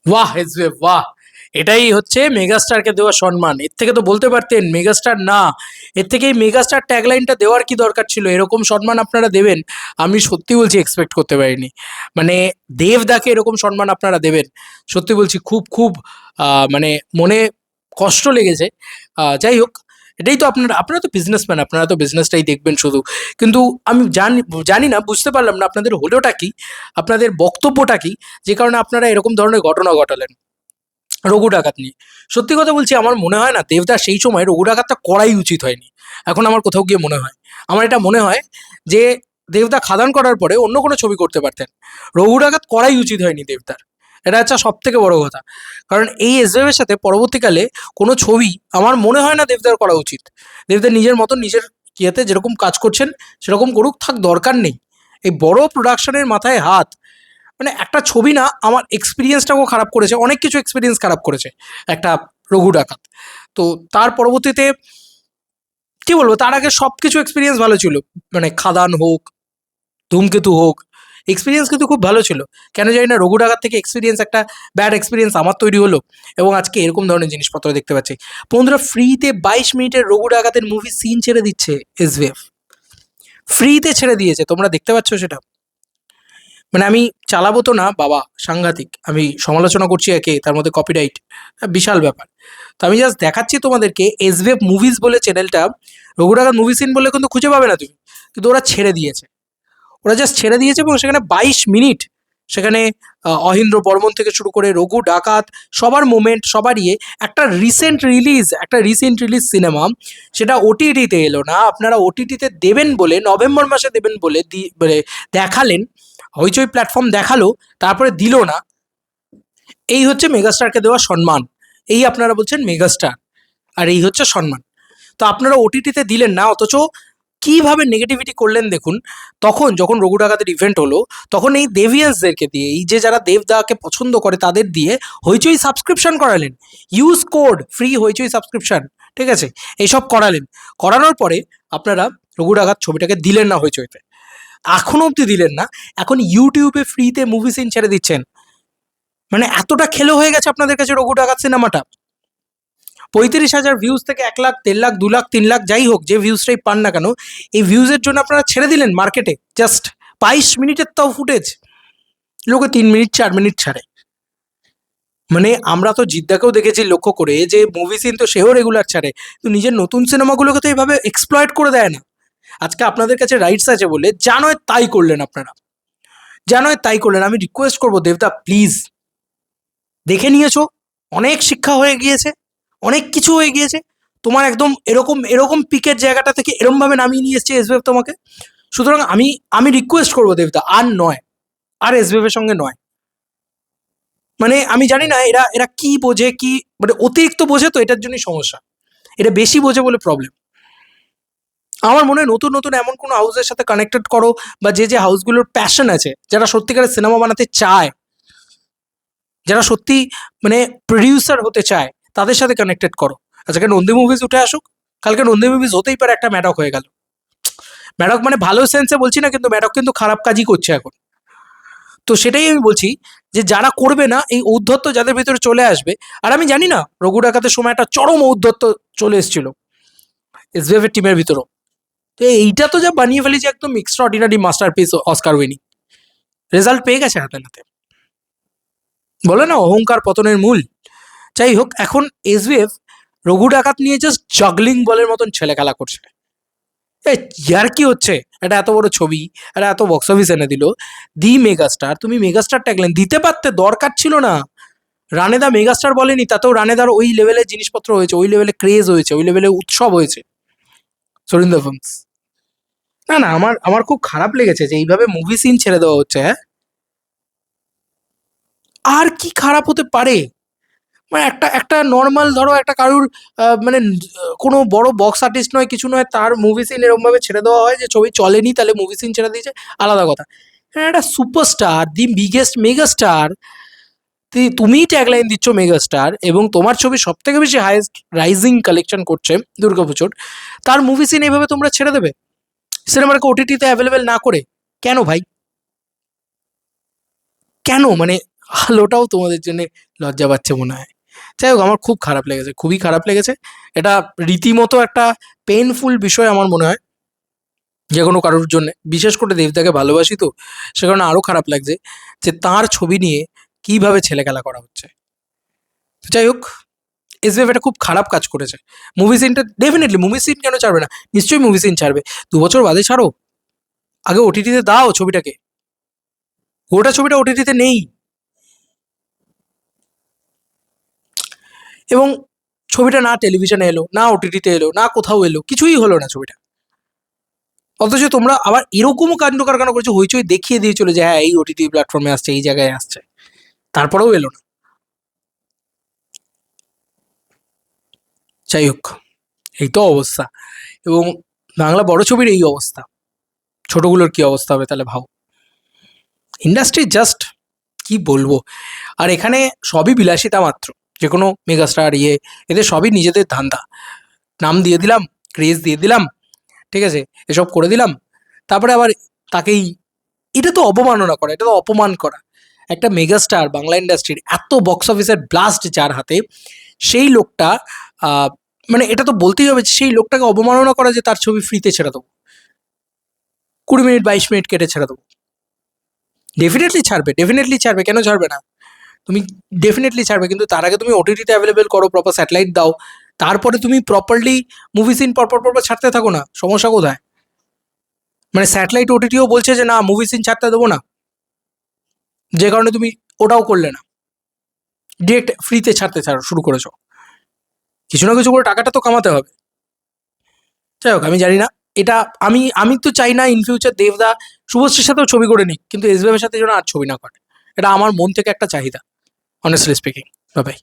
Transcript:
বাহ এসবিএফ বাহ! এটাই হচ্ছে মেগাস্টারকে দেওয়া সম্মান। এর থেকে তো বলতে পারতেন মেগাস্টার না। এর থেকে এই মেগাস্টার ট্যাগলাইনটা দেওয়ার কি দরকার ছিল? এরকম সম্মান আপনারা দেবেন, আমি সত্যি বলছি এক্সপেক্ট করতে পারিনি। মানে দেবদাকে এরকম সম্মান আপনারা দেবেন, সত্যি বলছি খুব, খুব মানে মনে কষ্ট লেগেছে। যাই হোক, এটাই তো আপনারা আপনারা তো বিজনেসম্যান, আপনারা তো বিজনেসটাই দেখবেন শুধু। কিন্তু আমি জানি না, বুঝতে পারলাম না আপনাদের হলোটা কি? আপনাদের বক্তব্যটা কি? যে কারণে আপনারা এরকম ধরনের ঘটনা ঘটালেন রঘু ডাকাত নিয়ে। সত্যি কথা বলছি, আমার মনে হয় না দেবদার সেই সময় রঘু ডাকাতটা করাই উচিত হয়নি। এখন আমার কোথাও গিয়ে মনে হয়, আমার এটা মনে হয় যে দেবদা খাদান করার পরে অন্য কোনো ছবি করতে পারতেন। রঘু ডাকাত করাই উচিত হয়নি দেবদার। এটা হচ্ছে সব থেকে বড় কথা। কারণ এই এসবের সাথে পরবর্তীকালে কোনো ছবি আমার মনে হয় না দেবদার করা উচিত। দেবদার নিজের মতন নিজের ইয়েতে যেরকম কাজ করছেন সেরকম করুক, থাক, দরকার নেই এই বড় প্রোডাকশনের মাথায় হাত। মানে একটা ছবি না আমার এক্সপিরিয়েন্সটাকেও খারাপ করেছে, অনেক কিছু এক্সপিরিয়েন্স খারাপ করেছে একটা রঘু ডাকাত। তো তার পরবর্তীতে কি বলবো, তার আগে সব কিছু এক্সপিরিয়েন্স ভালো ছিল। মানে খাদান হোক, ধূমকেতু হোক, এক্সপিরিয়েন্স কিন্তু খুব ভালো ছিল। কেন জানি না রঘু ডাকাত থেকে এক্সপিরিয়েন্স একটা ব্যাড এক্সপিরিয়েন্স আমার তৈরি হলো, এবং আজকে এরকম ধরনের জিনিসপত্র দেখতে পাচ্ছি। বন্ধুরা, ফ্রিতে 22 মিনিটের রঘু ডাকাতের মুভি সিন ছেড়ে দিচ্ছে এসভিএফ, ফ্রিতে ছেড়ে দিয়েছে, তোমরা দেখতে পাচ্ছ সেটা? মানে আমি চালাবো তো না বাবা, সাংঘাতিক। আমি সমালোচনা করছি একে, তার মধ্যে কপিরাইট, বিশাল ব্যাপার। তো আমি জাস্ট দেখাচ্ছি তোমাদেরকে এসভিএফ মুভিজ বলে চ্যানেলটা, রঘুরাগার মুভি সিন বললে কিন্তু খুঁজে পাবে না তুমি। কিন্তু ওরা ছেড়ে দিয়েছে, ওরা জাস্ট ছেড়ে দিয়েছে, এবং সেখানে 22 মিনিট সেখানে অহিন্দ্র বর্মন থেকে শুরু করে রঘু ডাকাত, সবার মোমেন্ট, সবার ইয়ে। একটা রিসেন্ট রিলিজ সিনেমা, সেটা ওটিটিতে এলো না, আপনারা ওটিটিতে দেবেন বলে নভেম্বর মাসে দেবেন বলে মানে দেখালেন, হইচই প্ল্যাটফর্ম দেখালো, তারপরে দিল না। এই হচ্ছে মেগাস্টারকে দেওয়া সম্মান। এই আপনারা বলছেন মেগাস্টার, আর এই হচ্ছে সম্মান। তো আপনারা ওটিটিতে দিলেন না, অথচ কিভাবে নেগেটিভিটি করলেন দেখুন। তখন যখন রঘু ডাকাতের ইভেন্ট হলো, তখন এই দেভিয়ান্সদেরকে দিয়ে, এই যে যারা দেবদাকে পছন্দ করে তাদের দিয়ে হইচই সাবস্ক্রিপশন করালেন। ইউজ কোড ফ্রি হইচই সাবস্ক্রিপশন, ঠিক আছে? এইসব করালেন। করানোর পরে আপনারা রঘু ডাকাত ছবিটাকে দিলেন না হইচইতে, এখনো অব্দি দিলেন না। এখন ইউটিউবে ফ্রিতে মুভি সিন ছেড়ে দিচ্ছেন। মানে এতটা খেলো হয়ে গেছে আপনাদের কাছে রঘু ডাকাত সিনেমাটা। 35,000 ভিউজ থেকে 1 লাখ, 1.5 লাখ, 2 লাখ, 3 লাখ, যাই হোক যে ভিউজটাই পান না কেন, এই ভিউজের জন্য আপনারা ছেড়ে দিলেন মার্কেটে জাস্ট 22 মিনিটের তাও ফুটেজ। লোকে 3 মিনিট 4 মিনিট ছাড়ে। মানে আমরা তো জিদ্দাকেও দেখেছি লক্ষ্য করে যে মুভি সিন তো সেও রেগুলার ছাড়ে, তো নিজের নতুন সিনেমাগুলোকে তো এইভাবে এক্সপ্লয়েট করে দেয় না। আজকে আপনাদের কাছে রাইটস আছে বলে জানোয় তাই করলেন আপনারা, জানোয় তাই করলেন। আমি রিকোয়েস্ট করবো দেবদা, প্লিজ, দেখে নিয়েছো, অনেক শিক্ষা হয়ে গিয়েছে, অনেক কিছু হয়ে গিয়েছে। তোমার একদম এরকম এরকম পিকের জায়গাটা থেকে এরম ভাবে নামিয়ে নিয়ে এসছে এসবিএফ তোমাকে। সুতরাং আমি আমি রিকোয়েস্ট করবো দেবদা, আর নয়, আর এসবিএফ এর সঙ্গে নয়। মানে আমি জানি না এরা এরা কি বোঝে, কি মানে অতিরিক্ত বোঝে, তো এটার জন্যই সমস্যা। এটা বেশি বোঝে বলে প্রবলেম। আমার মনে হয় নতুন নতুন এমন কোনো হাউসের সাথে কানেক্টেড করো, বা যে যে হাউসগুলোর প্যাশন আছে, যারা সত্যিকারের সিনেমা বানাতে চায়, যারা সত্যি মানে প্রডিউসার হতে চায়, তাদের সাথে কানেক্টেড করো। আজকে নন্দী মুভিজ উঠে আসুক, কালকে নন্দী মুভিজ হতেই পারে একটা ম্যাডক হয়ে গেল। ম্যাডক মানে ভালো সেন্সে বলছি না, কিন্তু ম্যাডক কিন্তু খারাপ কাজই করছে এখন। তো সেটাই আমি বলছি, যে যারা করবে না, এই ঔদ্ধত্য যাদের ভিতরে চলে আসবে। আর আমি জানি না, রঘু ডাকাতের সময় একটা চরম ঔদ্ধত্য চলে এসেছিল এসবিএফ এর টিমের ভিতরও। তো এইটা তো যা বানিয়ে ফেলেছে একদম extra ordinary masterpiece, Oscar winning result পেয়ে গেছে হাতে নাতে। বলে না অহংকার পতনের মূল। যাই হোক, এখন এসবিএফ রঘু ডাকাত নিয়ে জাস্ট জাগলিং বলের মতন ছেলে খেলা করছে। ইয়ার কি হচ্ছে? এটা এত বড় ছবি, এটা এত বক্স অফিস এনে দিল, দি মেগাস্টার, তুমি মেগাস্টার ট্যাগলেন দিতে পারতে, দরকার ছিল না। রানেদা মেগাস্টার বলেনি, তাতেও রানেদার ওই লেভেলের জিনিসপত্র হয়েছে, ওই লেভেলে ক্রেজ হয়েছে, ওই লেভেলে উৎসব হয়েছে সরিন্দর ফিল্মস। না না, আমার আমার খুব খারাপ লেগেছে যে এইভাবে মুভি সিন ছেড়ে দেওয়া হচ্ছে। হ্যাঁ, আর কি খারাপ হতে পারে? মানে একটা একটা নর্মাল ধরো একটা কারুর মানে কোনো বড় বক্স আর্টিস্ট নয়, কিছু নয়, তার মুভি সিন এরকম ভাবে ছেড়ে দেওয়া হয় যে ছবি চলেনি, তাহলে মুভি সিন ছেড়ে দিয়েছে, আলাদা কথা। হ্যাঁ, একটা সুপারস্টার, দি বিগেস্ট মেগাস্টার, তুমিই ট্যাগলাইন দিচ্ছ মেগাস্টার, এবং তোমার ছবি সব থেকে বেশি হাইয়েস্ট রাইজিং কালেকশন করছে দুর্গাপুজোর, তার মুভি সিন এইভাবে তোমরা ছেড়ে দেবে সিনেমাটাকে ওটিটিতে অ্যাভেলেবেল না করে? কেন ভাই, কেন? মানে আলোটাও তোমাদের জন্য লজ্জা পাচ্ছে মনে হয়। যাই হোক, আমার খুব খারাপ লেগেছে, খুবই খারাপ লেগেছে। এটা রীতিমতো একটা পেইনফুল বিষয় আমার মনে হয় যে কোনো কারোর জন্য। বিশেষ করে দেবদাকে ভালোবাসি তো, সে কারণে আরও খারাপ লাগছে যে তার ছবি নিয়ে কিভাবে ছেলেখেলা করা হচ্ছে। তো যাই হোক, এসবিএফ এটা খুব খারাপ কাজ করেছে। মুভি সিনটা ডেফিনেটলি, মুভি সিন কেন ছাড়বে না, নিশ্চয়ই মুভি সিন ছাড়বে। 2 বছর বাদে ছাড়ো, আগে ওটিটিতে দাও ছবিটাকে। গোটা ছবিটা ওটিটিতে নেই, এবং ছবিটা না টেলিভিশনে এলো, না ওটিটিতে এলো, না কোথাও এলো, কিছুই হলো না ছবিটা। অথচ তোমরা আবার এরকমও কাণ্ড কারখানা করেছো, হইচই দেখিয়ে দিয়ে চলে যে হ্যাঁ এই ওটিটি প্ল্যাটফর্মে আসছে, এই জায়গায় আসছে, তারপরেও এলো না। যাই হোক, এই তো অবস্থা। এবং বাংলা বড় ছবির এই অবস্থা, ছোটগুলোর কি অবস্থা হবে তাহলে ভাও। ইন্ডাস্ট্রি জাস্ট কি বলবো। আর এখানে সবই বিলাসিতা মাত্র। যে কোনো মেগাস্টার এদের সবই নিজেদের ধান্দা। নাম দিয়ে দিলাম, ক্রেজ দিয়ে দিলাম, ঠিক আছে, এসব করে দিলাম, তারপরে আবার তাকেই, এটা তো অবমাননা করা, এটা তো অপমান করা। একটা মেগাস্টার বাংলা ইন্ডাস্ট্রির, এত বক্স অফিসের ব্লাস্ট যার হাতে, সেই লোকটা আহ, মানে এটা তো বলতেই হবে যে সেই লোকটাকে অবমাননা করা যে তার ছবি ফ্রিতে ছেড়ে দেবো, 20 মিনিট 22 মিনিট কেটে ছেড়ে দেবো। ডেফিনেটলি ছাড়বে, ডেফিনেটলি ছাড়বে, কেন ছাড়বে না? তুমি ডেফিনেটলি ছাড়বে, কিন্তু তার আগে তুমি ওটিটিতে অ্যাভেলেবেল করো, প্রপার স্যাটেলাইট দাও, তারপরে তুমি প্রপারলি মুভি সিন পরপর পরপর ছাড়তে থাকো না। সমস্যা কোথায়? মানে স্যাটেলাইট ওটিটিও বলছে যে না মুভি সিন ছাড়তে দেবো না, যে কারণে তুমি ওটাও করলে না, ডিরেক্ট ফ্রিতে ছাড়তে ছাড়ো শুরু করেছো। কিছু না কিছু করে টাকাটা তো কামাতে হবে। যাই হোক, আমি জানি না এটা, আমি তো চাই না ইন ফিউচার দেবদা শুভশ্রীর সাথেও ছবি করে নিক, কিন্তু এসবিএফের সাথে যেন আর ছবি না করে। এটা আমার মন থেকে একটা চাহিদা, অনেস্টলি স্পিকিং। Bye bye.